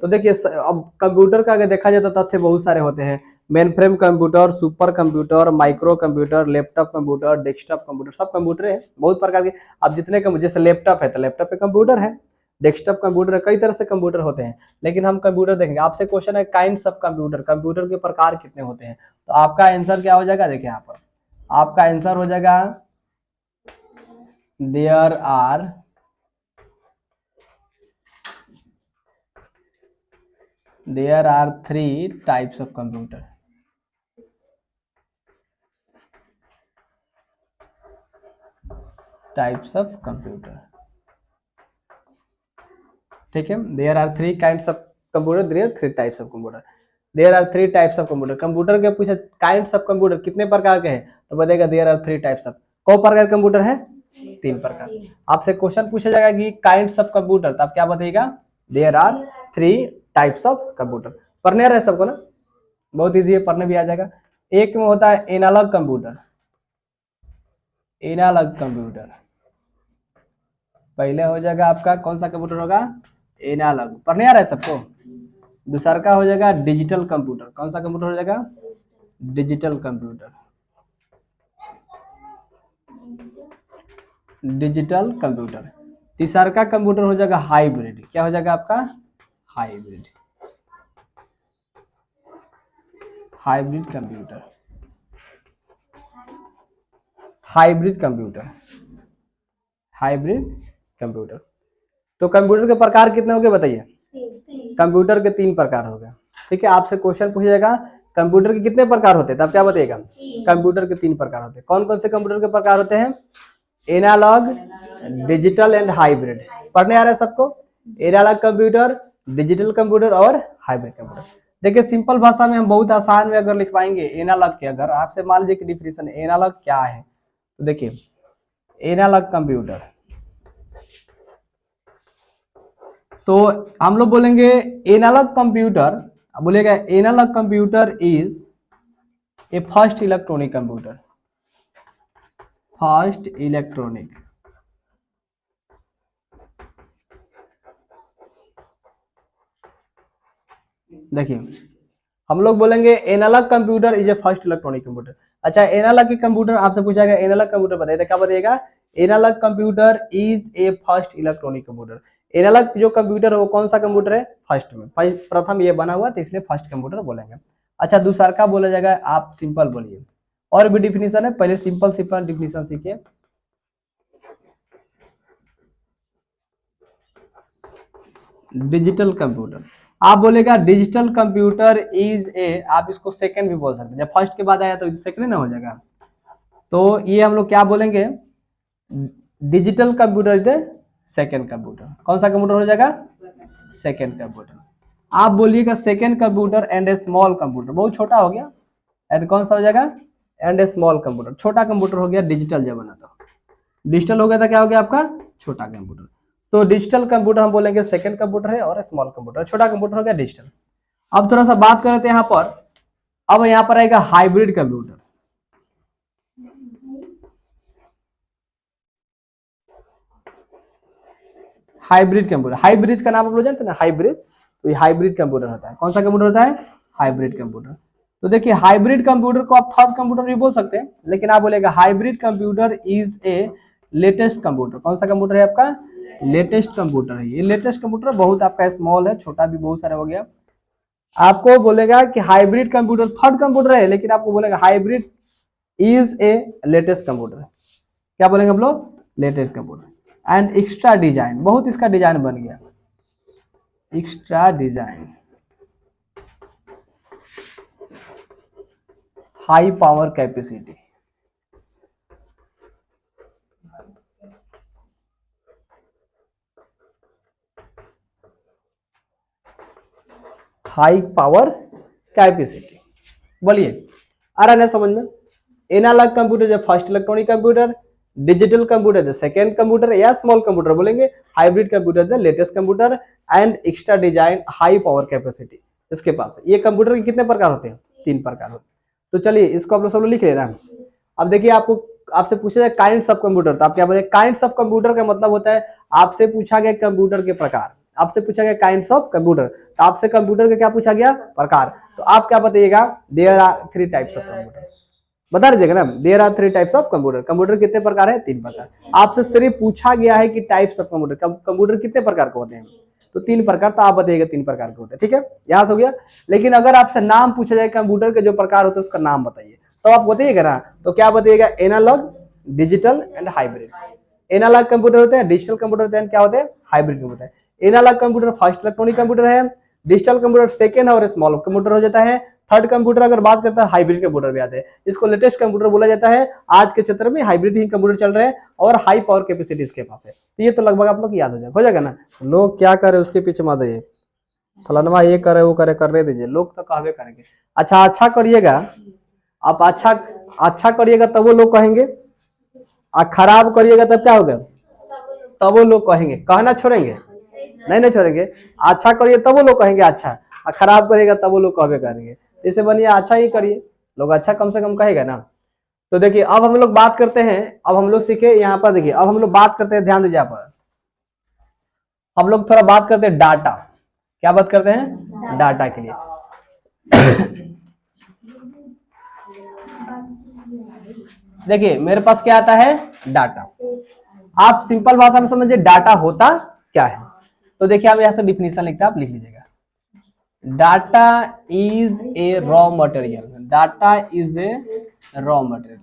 तो देखिए अब कंप्यूटर का अगर देखा जाए तो तथ्य बहुत सारे होते हैं। Main frame computer, super computer, micro computer, laptop computer, desktop computer, सब कंप्यूटर है बहुत प्रकार के। अब जितने जैसे लैपटॉप है तो लैपटॉप पे कंप्यूटर है, डेस्कटॉप कंप्यूटर है, कई तरह से कंप्यूटर होते हैं। लेकिन हम कंप्यूटर देखेंगे, आपसे क्वेश्चन है काइंड्स ऑफ कंप्यूटर, कंप्यूटर के प्रकार कितने होते हैं। तो आपका आंसर क्या हो जाएगा, देखिए यहाँ पर आपका आंसर हो जाएगा there are 3 types of computer। Types of computer, ठीक है। There are 3 kinds of computer, there are 3 types of computer, there are 3 types of computer. Computer के पूछे काइंड्स ऑफ कंप्यूटर कितने प्रकार के हैं, तो बताएगा देयर आर 3 टाइप्स ऑफ। कौ प्रकार कंप्यूटर है, 3 प्रकार। आपसे क्वेश्चन पूछा जाएगा कि काइंड्स ऑफ कंप्यूटर, तो आप क्या बताइएगा, there are 3 types of computer. पढ़ने आ रहा है सबको ना, बहुत इजी है, पढ़ने भी आ जाएगा। एक में होता है एनालॉग कंप्यूटर, एनालॉग कंप्यूटर पहले हो जाएगा आपका, कौन सा कंप्यूटर होगा, एनालॉग, पढ़ने आ रहा है सबको। दूसरा का हो जाएगा डिजिटल कंप्यूटर, कौन सा कंप्यूटर हो जाएगा, डिजिटल कंप्यूटर, डिजिटल कंप्यूटर। तीसरा का कंप्यूटर हो जाएगा हाइब्रिड, क्या हो जाएगा आपका, hybrid, hybrid computer, hybrid computer, hybrid computer. तो कंप्यूटर के प्रकार कितने हो गए बताइए, कंप्यूटर के 3 प्रकार हो गए, ठीक है। आपसे क्वेश्चन पूछा जाएगा कंप्यूटर के कितने प्रकार होते हैं, तब क्या बताइएगा, कंप्यूटर के 3 प्रकार होते हैं। कौन कौन से कंप्यूटर के प्रकार होते हैं, एनालॉग, डिजिटल एंड हाइब्रिड। पढ़ने आ रहा है सबको, एनालॉग कंप्यूटर, डिजिटल कंप्यूटर और हाइब्रिड कंप्यूटर। देखिए सिंपल भाषा में हम बहुत आसान में अगर लिखवाएंगे एनालॉग के, अगर आपसे मान लीजिए कि डिफिनेशन एनालॉग क्या है, तो देखिए एनालॉग कंप्यूटर, तो हम लोग बोलेंगे एनालॉग कंप्यूटर, बोलेगा analogue computer is a first electronic computer, first electronic, देखिए हम लोग बोलेंगे analogue computer is a first electronic computer. अच्छा एनालॉग के कंप्यूटर आपसे पूछा गया, एनालॉग कंप्यूटर बताइए, क्या बताइएगा, analogue computer is a first electronic computer. Analogue जो कंप्यूटर है वो कौन सा कंप्यूटर है, फर्स्ट में, प्रथम ये बना हुआ तो इसलिए फर्स्ट कंप्यूटर बोलेंगे। अच्छा दूसरा का बोला जाएगा, आप सिंपल बोलिए, और भी डिफिनीशन है, पहले सिंपल सिंपल डिफिनीशन सीखिए। डिजिटल कंप्यूटर, आप बोलेगा डिजिटल कंप्यूटर इज ए, आप इसको सेकंड भी बोल सकते हैं, जब फर्स्ट के बाद आया तो सेकंड ना हो जाएगा। तो ये हम लोग क्या बोलेंगे, digital computer is the second computer. कौन सा कंप्यूटर हो जाएगा, सेकंड कंप्यूटर। आप बोलिएगा second computer and A small computer, बहुत छोटा हो गया, एंड कौन सा हो जाएगा, एंड ए स्मॉल कंप्यूटर, छोटा कंप्यूटर हो गया डिजिटल जब बना था, डिजिटल हो गया था, क्या हो गया आपका, छोटा कंप्यूटर। तो डिजिटल कंप्यूटर हम बोलेंगे सेकंड कंप्यूटर है, और स्मॉल कंप्यूटर, छोटा कंप्यूटर हो गया डिजिटल। अब थोड़ा सा बात करते हैं यहाँ पर, अब यहाँ पर आएगा hybrid computer. Hybrid computer, hybrid का नाम आप लोग जानते हैं ना, हाइब्रिड, तो ये हाइब्रिड कंप्यूटर होता है। कौन सा कंप्यूटर होता है, हाइब्रिड कंप्यूटर। तो देखिए हाइब्रिड कंप्यूटर को आप थर्ड कंप्यूटर भी बोल सकते हैं, लेकिन आप बोलेगा hybrid computer is A latest computer. कौन सा कंप्यूटर है आपका, लेटेस्ट कंप्यूटर है। ये लेटेस्ट कंप्यूटर बहुत आपका स्मॉल है, छोटा भी बहुत सारा हो गया। आपको बोलेगा कि हाइब्रिड कंप्यूटर थर्ड कंप्यूटर है, लेकिन आपको बोलेगा hybrid is a latest computer. क्या बोलेंगे हम लोग, latest computer. And extra design, बहुत इसका डिजाइन बन गया, extra design, high power capacity, high power capacity. बोलिए आ रहा है ना समझ में। एनालॉग कंप्यूटर जो first electronic computer, digital computer जो सेकेंड कंप्यूटर या स्मॉल कंप्यूटर बोलेंगे, hybrid computer the latest computer, and extra design high power capacity. इसके पास ये कंप्यूटर के कितने प्रकार होते हैं, 3 प्रकार होते हैं। तो चलिए इसको आप लोग सब लोग लिख लेना। अब देखिए आपको, आपसे पूछा जाए काइंड्स ऑफ कंप्यूटर, तो आप क्या बोले, काइंड्स ऑफ कंप्यूटर का मतलब होता है आपसे पूछा गया कंप्यूटर के प्रकार। आपसे पूछा गया काइंड्स ऑफ कंप्यूटर, तो आपसे कंप्यूटर का क्या पूछा गया, प्रकार। तो आप क्या बताइएगा, there are 3 types of computer, बता दीजिएगा ना, there are 3 types of computer. Computer कितने प्रकार है, 3 प्रकार। आपसे सिर्फ पूछा गया है कि टाइप्स ऑफ कंप्यूटर, कंप्यूटर कितने प्रकार के होते हैं, तो 3 प्रकार, तो आप बताइएगा 3 प्रकार के होते हैं, ठीक है, यहाँ से हो गया। लेकिन अगर आपसे नाम पूछा जाए कंप्यूटर के जो प्रकार होते हैं उसका नाम बताइए, तो आप बताइएगा ना, तो क्या बताइएगा, analogue, digital and hybrid. Analogue computer होते हैं, डिजिटल कंप्यूटर होते हैं, क्या होते हैं, हाइब्रिड कंप्यूटर है। Analogue computer first electronic computer है, डिजिटल कंप्यूटर सेकंड और स्मॉल कंप्यूटर हो जाता है। थर्ड कंप्यूटर अगर बात करता है हाइब्रिड कंप्यूटर भी आते हैं, इसको लेटेस्ट कंप्यूटर बोला जाता है। आज के क्षेत्र में हाइब्रिड ही कंप्यूटर चल रहे हैं और हाई पावर कैपेसिटी इसके पास है। तो ये तो लगभग आप लोग याद हो जाएगा ना। लोग क्या करे उसके पीछे मत आइए, फलानवा ये करे वो करे, करने दीजिए, लोग तो कहवे करेंगे। अच्छा करिएगा आप, अच्छा करिएगा तब वो लोग कहेंगे, खराब करिएगा तब क्या होगा, तब वो लोग कहेंगे। कहना छोड़ेंगे, नहीं छोड़ेंगे। अच्छा करिए तब वो लोग कहेंगे अच्छा, और खराब करिएगा तब वो लोग कहवे करेंगे। इसे बनिए अच्छा ही करिए, लोग अच्छा कम से कम कहेगा ना। तो देखिए अब हम लोग बात करते हैं, अब हम लोग सीखे यहाँ पर, देखिए अब हम लोग बात करते हैं, ध्यान दीजिए यहाँ पर, हम लोग थोड़ा बात करते हैं डाटा। क्या बात करते हैं, डाटा के लिए। देखिए मेरे पास क्या आता है, डाटा। आप सिंपल भाषा में समझिए डाटा होता क्या है। तो देखिए आप यहाँ से डिफिनेशन लिखते हैं, आप लिख लीजिएगा, data is A raw material, data is A raw material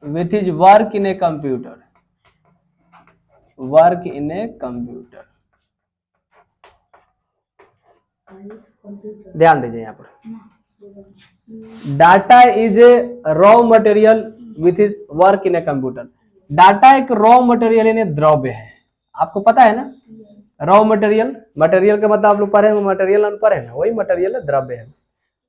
which is work in a computer, work in a computer. ध्यान दीजिए यहाँ पर, data is A raw material with is work in a computer. Data एक raw material यानी द्रव्य है, आपको पता है ना, रॉ मटेरियल, मटेरियल का मतलब आप लोग पढ़े, मटेरियल अनपढ़ है ना, वही मटेरियल है, द्रव्य है।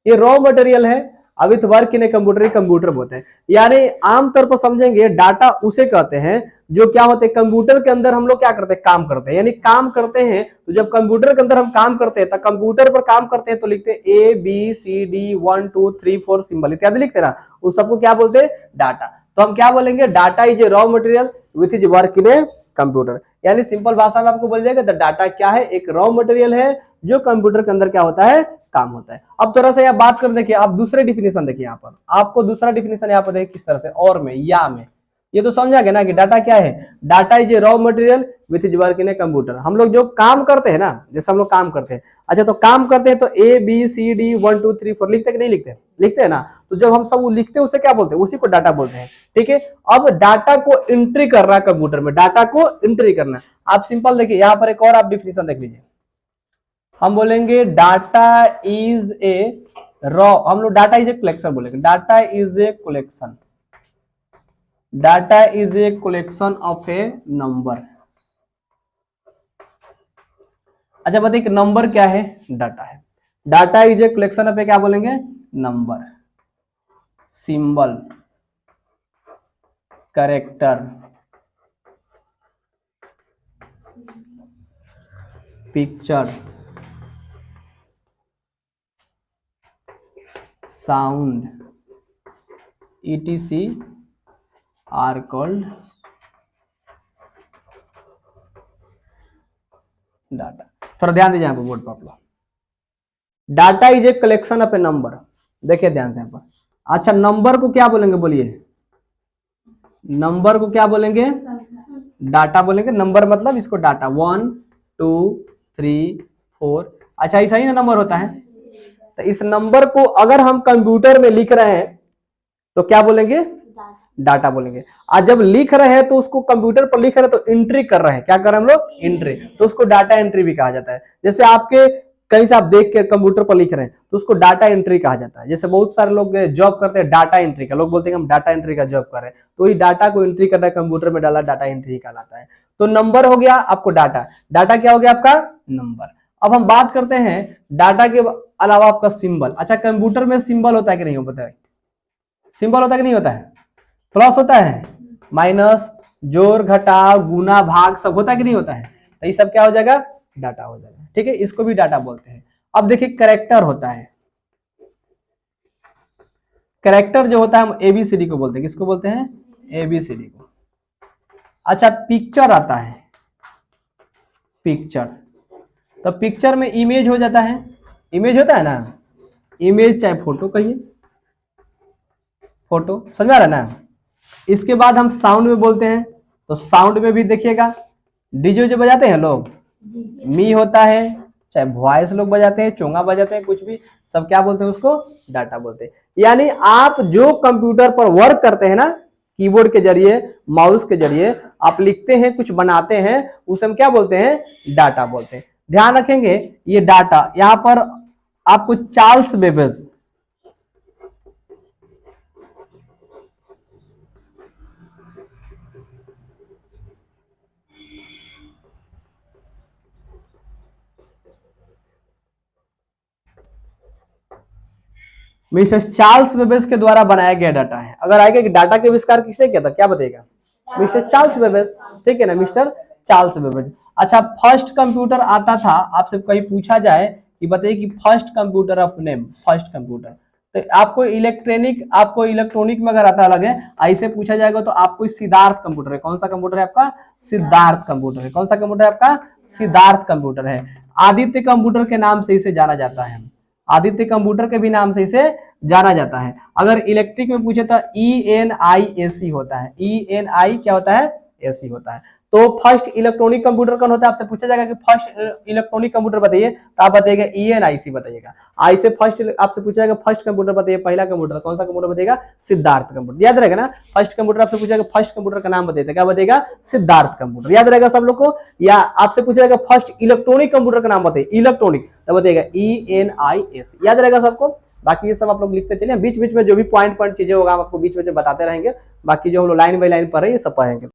ये रॉ मटेरियल है, अभी तो work in a computer, computer बोलते हैं। यानी आमतौर पर समझेंगे डाटा उसे कहते हैं जो क्या होते हैं, कंप्यूटर के अंदर हम लोग क्या करते हैं, काम करते हैं। यानी काम करते हैं, तो जब कंप्यूटर के अंदर हम काम करते हैं, तो कंप्यूटर पर काम करते हैं तो लिखते हैं ABCD 1 2 3 4 सिंबल इत्यादि लिखते हैं ना, उस सबको क्या बोलते हैं, डाटा। तो हम क्या बोलेंगे, data is A raw material with is work in a computer. यानी सिंपल भाषा में आपको बोल जाएगा डाटा क्या है, एक रॉ मटेरियल है जो कंप्यूटर के अंदर क्या होता है, काम होता है। अब थोड़ा सा यहाँ बात कर देखिए, आप दूसरे डिफिनेशन देखिए, यहाँ पर आपको दूसरा डिफिनेशन यहाँ पर देखिए किस तरह से, और में या में, ये तो समझा गया ना कि डाटा क्या है, data is A raw material with is work in a computer. हम लोग जो काम करते हैं ना, जैसे हम लोग काम करते हैं, अच्छा तो काम करते हैं तो ABCD 1 2 3 4 लिखते कि नहीं लिखते, लिखते हैं ना। तो जब हम सब वो लिखते हैं उसे क्या बोलते हैं, उसी को डाटा बोलते हैं, ठीक है। अब डाटा को एंट्री करना है कंप्यूटर में, डाटा को एंट्री करना है। आप सिंपल देखिए यहाँ पर एक और आप डिफिनेशन देख लीजिए, हम बोलेंगे डाटा इज ए रॉ, हम लोग डाटा इज ए कलेक्शन बोलेंगे, data is a collection, data is a collection of a number. अच्छा बताइए कि नंबर क्या है, डाटा है। Data is a collection of a क्या बोलेंगे, number, symbol, character, picture, sound, etc are called data. थोड़ा ध्यान दीजिए यहाँ पर बोर्ड पर आप लोग, data is a collection of a number. देखिए ध्यान से यहाँ पर, अच्छा नंबर को क्या बोलेंगे, बोलिए, नंबर को क्या बोलेंगे, डाटा बोलेंगे। नंबर मतलब इसको डाटा, 1 2 3 4, अच्छा ऐसा ही ना नंबर होता है। तो इस नंबर को अगर हम कंप्यूटर में लिख रहे हैं तो क्या बोलेंगे, डाटा बोलेंगे। आज जब लिख रहे हैं तो उसको कंप्यूटर पर लिख रहे हैं तो एंट्री कर रहे हैं, क्या कर रहे हैं हम लोग, एंट्री, तो उसको डाटा एंट्री भी कहा जाता है। जैसे आपके कहीं से आप देख के कंप्यूटर पर लिख रहे हैं तो उसको डाटा एंट्री कहा जाता है। जैसे बहुत सारे लोग जॉब करते हैं डाटा एंट्री का, लोग बोलते हैं हम डाटा एंट्री का जॉब कर रहे हैं, तो ये डाटा को एंट्री करना है, कंप्यूटर में डाला, डाटा एंट्री कहलाता है। तो नंबर हो गया आपको डाटा, डाटा क्या हो गया आपका, नंबर। अब हम बात करते हैं डाटा के अलावा आपका सिंबल। अच्छा कंप्यूटर में सिंबल होता है कि नहीं होता है, सिंबल होता है कि नहीं होता है, प्लस होता है, माइनस, जोड़ घटाव गुना भाग सब होता है कि नहीं होता है, तो ये सब क्या हो जाएगा, डाटा हो जाएगा, ठीक है, इसको भी डाटा बोलते हैं। अब देखिए कैरेक्टर होता है, कैरेक्टर जो होता है हम ABCD को बोलते हैं, किसको बोलते हैं, ABCD को। अच्छा पिक्चर आता है, पिक्चर, तो पिक्चर में इमेज हो जाता है, इमेज होता है ना, इमेज चाहे फोटो कहिए, फोटो, समझ आ रहा है ना। इसके बाद हम साउंड में बोलते हैं, तो साउंड में भी देखिएगा डीजे जो बजाते हैं लोग, मी होता है, चाहे वॉइस लोग बजाते हैं, चोंगा बजाते हैं, कुछ भी, सब क्या बोलते हैं उसको, डाटा बोलते हैं। यानी आप जो कंप्यूटर पर वर्क करते हैं ना, कीबोर्ड के जरिए, माउस के जरिए आप लिखते हैं, कुछ बनाते हैं, उसे हम क्या बोलते हैं, डाटा बोलते हैं। ध्यान रखेंगे ये डाटा, यहां पर आपको Charles Babbage, mister Charles Babbage के द्वारा बनाया गया डाटा है। अगर आएगा कि डाटा के आविष्कार किसने किया था, क्या बताएगा, मिस्टर चार्ल्स बेबेज, ठीक है ना, मिस्टर चार्ल्स बेबेज। अच्छा फर्स्ट कंप्यूटर आता था, आपसे कहीं पूछा जाए कि बताइए कि first computer of name, first computer, तो आपको इलेक्ट्रॉनिक में अगर आता अलग है, ऐसे पूछा जाएगा तो आपको सिद्धार्थ कंप्यूटर है। कौन सा कंप्यूटर है आपका, सिद्धार्थ कंप्यूटर है। कौन सा कंप्यूटर है आपका, सिद्धार्थ कंप्यूटर है। आदित्य कंप्यूटर के नाम से इसे जाना जाता है, आदित्य कंप्यूटर के भी नाम से इसे जाना जाता है। अगर इलेक्ट्रिक में पूछे तो ENIAC होता है, ENI क्या होता है, AC होता है। तो फर्स्ट इलेक्ट्रॉनिक कंप्यूटर कौन होता है, आपसे पूछा जाएगा कि फर्स्ट इलेक्ट्रॉनिक कंप्यूटर बताइए, तो आप बताइएगा ENIC बताइएगा। आई से फर्स्ट आपसे पूछा जाएगा फर्स्ट कंप्यूटर बताइए, पहला कंप्यूटर कौन सा कंप्यूटर बताइएगा, सिद्धार्थ कंप्यूटर, याद रहेगा ना। फर्स्ट कंप्यूटर आपसे पूछा जाएगा, फर्स्ट कंप्यूटर का नाम बताइए, क्या बताइएगा, सिद्धार्थ कंप्यूटर, याद रहेगा सब लोग को। या आपसे पूछा जाएगा फर्स्ट इलेक्ट्रॉनिक कंप्यूटर का नाम बताइए, इलेक्ट्रॉनिक, तो बताइएगा ENIAC, याद रहेगा सबको। बाकी ये सब आप लोग लिखते चलिए, बीच बीच में जो भी पॉइंट चीजें होगा हम आपको बीच में बताते रहेंगे। बाकी जो हम लोग लाइन बाई लाइन पढ़ रहे हैं ये सब पढ़ेंगे।